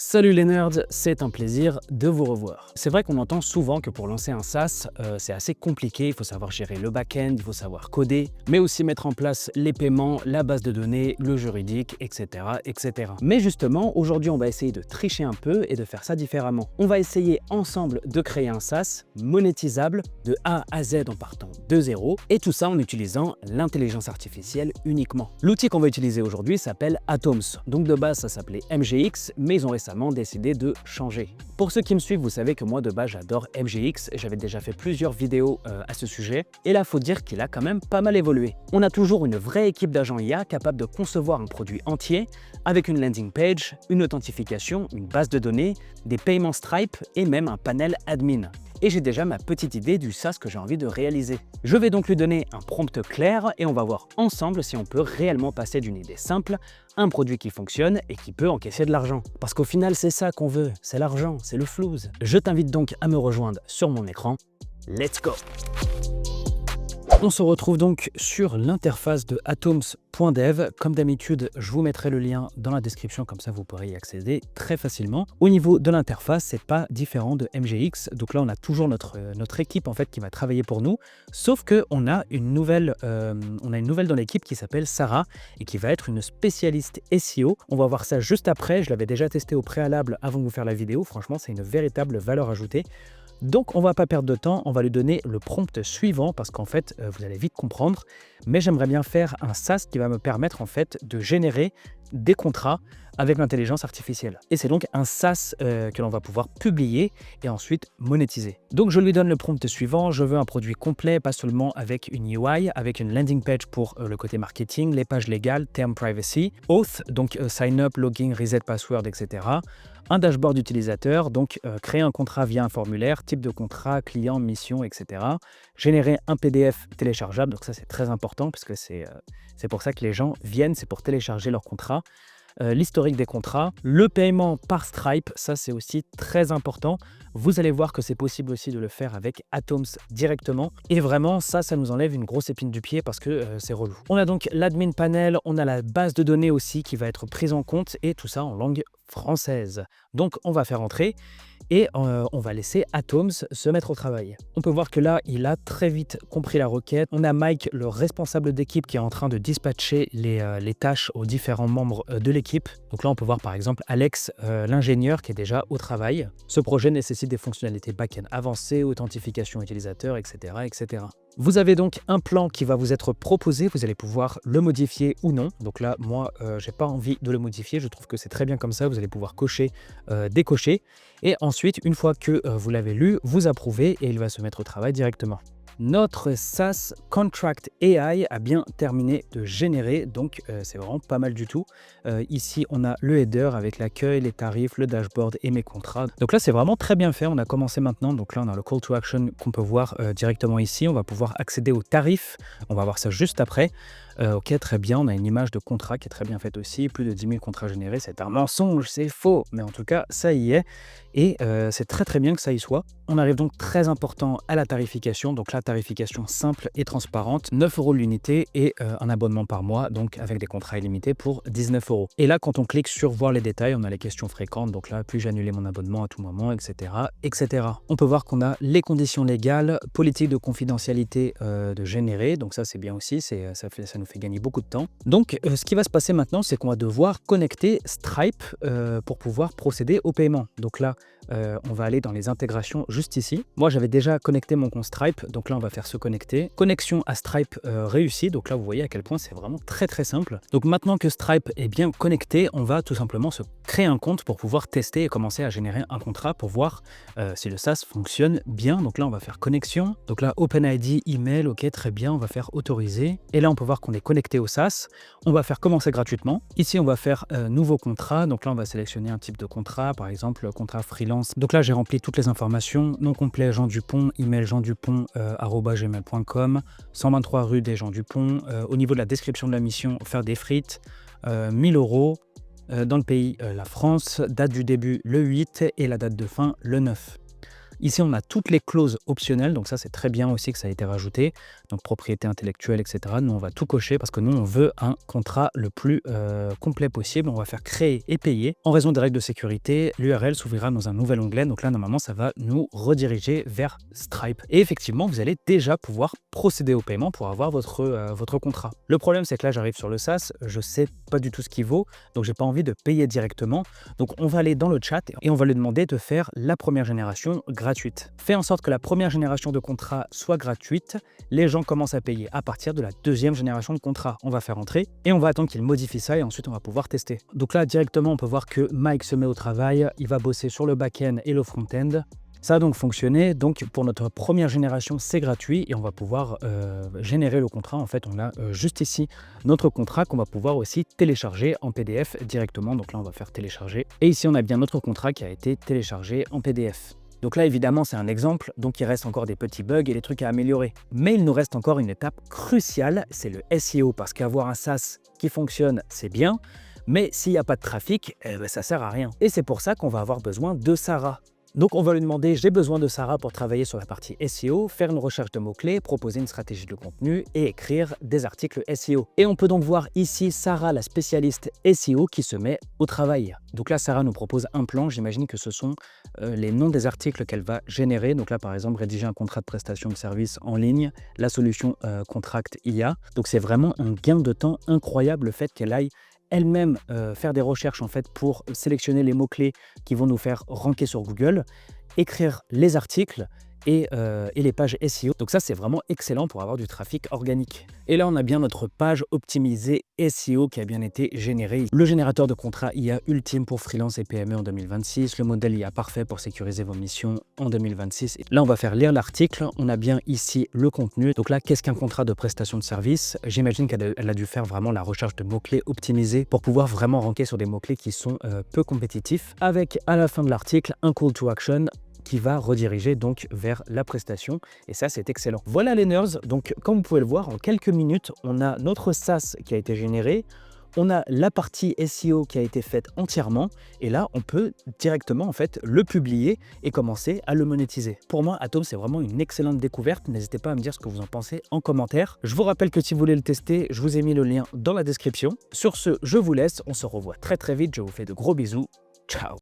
Salut les nerds, c'est un plaisir de vous revoir. C'est vrai qu'on entend souvent que pour lancer un SaaS, c'est assez compliqué, il faut savoir gérer le back-end, il faut savoir coder, mais aussi mettre en place les paiements, la base de données, le juridique, etc. etc. Mais justement, aujourd'hui on va essayer de tricher un peu et de faire ça différemment. On va essayer ensemble de créer un SaaS monétisable de A à Z en partant de zéro, et tout ça en utilisant l'intelligence artificielle uniquement. L'outil qu'on va utiliser aujourd'hui s'appelle Atoms, donc de base ça s'appelait MGX, mais ils ont récemment décidé de changer. Pour ceux qui me suivent, vous savez que moi de base j'adore MGX, j'avais déjà fait plusieurs vidéos à ce sujet, et là faut dire qu'il a quand même pas mal évolué. On a toujours une vraie équipe d'agents IA capable de concevoir un produit entier, avec une landing page, une authentification, une base de données, des paiements Stripe et même un panel admin. Et j'ai déjà ma petite idée du SaaS que j'ai envie de réaliser. Je vais donc lui donner un prompt clair et on va voir ensemble si on peut réellement passer d'une idée simple à un produit qui fonctionne et qui peut encaisser de l'argent. Parce qu'au final, c'est ça qu'on veut, c'est l'argent, c'est le flouze. Je t'invite donc à me rejoindre sur mon écran. Let's go! On se retrouve donc sur l'interface de atoms.dev. Comme d'habitude, je vous mettrai le lien dans la description, comme ça vous pourrez y accéder très facilement. Au niveau de l'interface, c'est pas différent de MGX. Donc là, on a toujours notre équipe en fait qui va travailler pour nous, sauf que on a une nouvelle dans l'équipe qui s'appelle Sarah et qui va être une spécialiste SEO. On va voir ça juste après. Je l'avais déjà testé au préalable avant de vous faire la vidéo. Franchement, c'est une véritable valeur ajoutée. Donc on ne va pas perdre de temps, on va lui donner le prompt suivant parce qu'en fait, vous allez vite comprendre, mais j'aimerais bien faire un SaaS qui va me permettre en fait de générer des contrats avec l'intelligence artificielle. Et c'est donc un SaaS que l'on va pouvoir publier et ensuite monétiser. Donc je lui donne le prompt suivant, je veux un produit complet, pas seulement avec une UI, avec une landing page pour le côté marketing, les pages légales, term privacy, auth, donc sign up, login, reset password, etc. Un dashboard utilisateur, donc créer un contrat via un formulaire, type de contrat, client, mission, etc. Générer un PDF téléchargeable, donc ça c'est très important parce que c'est pour ça que les gens viennent, c'est pour télécharger leur contrat. L'historique des contrats, le paiement par Stripe, ça c'est aussi très important. Vous allez voir que c'est possible aussi de le faire avec Atoms directement. Et vraiment, ça nous enlève une grosse épine du pied parce que c'est relou. On a donc l'admin panel, on a la base de données aussi qui va être prise en compte et tout ça en langue française. Donc on va faire entrer et on va laisser Atoms se mettre au travail. On peut voir que là, il a très vite compris la requête. On a Mike, le responsable d'équipe, qui est en train de dispatcher les tâches aux différents membres de l'équipe. Donc là, on peut voir par exemple Alex, l'ingénieur, qui est déjà au travail. Ce projet nécessite des fonctionnalités back-end avancées, authentification utilisateur, etc., etc. Vous avez donc un plan qui va vous être proposé, vous allez pouvoir le modifier ou non. Donc là, moi, j'ai pas envie de le modifier, je trouve que c'est très bien comme ça, vous allez pouvoir cocher, décocher. Et ensuite, une fois que vous l'avez lu, vous approuvez et il va se mettre au travail directement. Notre SaaS Contract AI a bien terminé de générer, donc c'est vraiment pas mal du tout. Ici, on a le header avec l'accueil, les tarifs, le dashboard et mes contrats. Donc là, c'est vraiment très bien fait. On a commencé maintenant. Donc là, on a le call to action qu'on peut voir directement ici. On va pouvoir accéder aux tarifs. On va voir ça juste après. Ok, très bien. On a une image de contrat qui est très bien faite aussi. Plus de 10 000 contrats générés. C'est un mensonge, c'est faux. Mais en tout cas, ça y est. Et c'est très très bien que ça y soit. On arrive donc très important à la tarification. Donc la tarification simple et transparente, 9 € l'unité et un abonnement par mois, donc avec des contrats illimités pour 19 €. Et là, quand on clique sur voir les détails, on a les questions fréquentes. Donc là, puis-je annuler mon abonnement à tout moment, etc., etc. On peut voir qu'on a les conditions légales, politique de confidentialité de générer. Donc ça, c'est bien aussi. Ça nous fait gagner beaucoup de temps. Donc ce qui va se passer maintenant, c'est qu'on va devoir connecter Stripe pour pouvoir procéder au paiement. Donc là, on va aller dans les intégrations juste ici. Moi, j'avais déjà connecté mon compte Stripe, donc là, on va faire se connecter. Connexion à Stripe réussie, donc là, vous voyez à quel point c'est vraiment très très simple. Donc maintenant que Stripe est bien connecté, on va tout simplement se créer un compte pour pouvoir tester et commencer à générer un contrat pour voir si le SaaS fonctionne bien. Donc là, on va faire connexion. Donc là, OpenID, email, ok, très bien, on va faire autoriser. Et là, on peut voir qu'on est connecté au SaaS. On va faire commencer gratuitement. Ici, on va faire nouveau contrat. Donc là, on va sélectionner un type de contrat, par exemple, contrat freelance. Donc là, j'ai rempli toutes les informations. Nom complet, Jean Dupont, email jeandupont@gmail.com, 123 rue des Jean Dupont. Au niveau de la description de la mission, faire des frites, 1000 €. Dans le pays, la France, date du début le 8 et la date de fin le 9. Ici, on a toutes les clauses optionnelles, donc ça c'est très bien aussi que ça a été rajouté. Donc propriété intellectuelle, etc. Nous, on va tout cocher parce que nous, on veut un contrat le plus complet possible. On va faire créer et payer. En raison des règles de sécurité, l'URL s'ouvrira dans un nouvel onglet. Donc là, normalement, ça va nous rediriger vers Stripe. Et effectivement, vous allez déjà pouvoir procéder au paiement pour avoir votre contrat. Le problème, c'est que là, j'arrive sur le SaaS, je sais pas du tout ce qu'il vaut, donc j'ai pas envie de payer directement. Donc on va aller dans le chat et on va lui demander de faire la première génération gratuite. Fais en sorte que la première génération de contrat soit gratuite. Les gens commencent à payer à partir de la deuxième génération de contrat. On va faire entrer et on va attendre qu'il modifie ça et ensuite on va pouvoir tester. Donc là, directement, on peut voir que Mike se met au travail. Il va bosser sur le back-end et le front-end. Ça a donc fonctionné, donc pour notre première génération, c'est gratuit et on va pouvoir générer le contrat. En fait, on a juste ici notre contrat qu'on va pouvoir aussi télécharger en PDF directement. Donc là, on va faire télécharger. Et ici, on a bien notre contrat qui a été téléchargé en PDF. Donc là, évidemment, c'est un exemple, donc il reste encore des petits bugs et des trucs à améliorer. Mais il nous reste encore une étape cruciale, c'est le SEO, parce qu'avoir un SaaS qui fonctionne, c'est bien, mais s'il n'y a pas de trafic, ça sert à rien. Et c'est pour ça qu'on va avoir besoin de Sarah. Donc on va lui demander, j'ai besoin de Sarah pour travailler sur la partie SEO, faire une recherche de mots-clés, proposer une stratégie de contenu et écrire des articles SEO. Et on peut donc voir ici Sarah, la spécialiste SEO, qui se met au travail. Donc là, Sarah nous propose un plan, j'imagine que ce sont les noms des articles qu'elle va générer. Donc là, par exemple, rédiger un contrat de prestation de service en ligne, la solution Contract IA. Donc c'est vraiment un gain de temps incroyable le fait qu'elle aille elle-même faire des recherches en fait pour sélectionner les mots-clés qui vont nous faire ranker sur Google, écrire les articles et les pages SEO. Donc ça, c'est vraiment excellent pour avoir du trafic organique. Et là, on a bien notre page optimisée SEO qui a bien été générée. Le générateur de contrats IA ultime pour freelance et PME en 2026. Le modèle IA parfait pour sécuriser vos missions en 2026. Et là, on va faire lire l'article. On a bien ici le contenu. Donc là, qu'est-ce qu'un contrat de prestation de service? J'imagine qu'elle a dû faire vraiment la recherche de mots-clés optimisés pour pouvoir vraiment ranker sur des mots-clés qui sont peu compétitifs. Avec, à la fin de l'article, un call to action qui va rediriger donc vers la prestation et ça c'est excellent. Voilà les nerds, donc comme vous pouvez le voir en quelques minutes on a notre SaaS qui a été généré, on a la partie SEO qui a été faite entièrement et là on peut directement en fait le publier et commencer à le monétiser. Pour moi Atom c'est vraiment une excellente découverte, n'hésitez pas à me dire ce que vous en pensez en commentaire. Je vous rappelle que si vous voulez le tester, je vous ai mis le lien dans la description. Sur ce, je vous laisse, on se revoit très vite, je vous fais de gros bisous, ciao.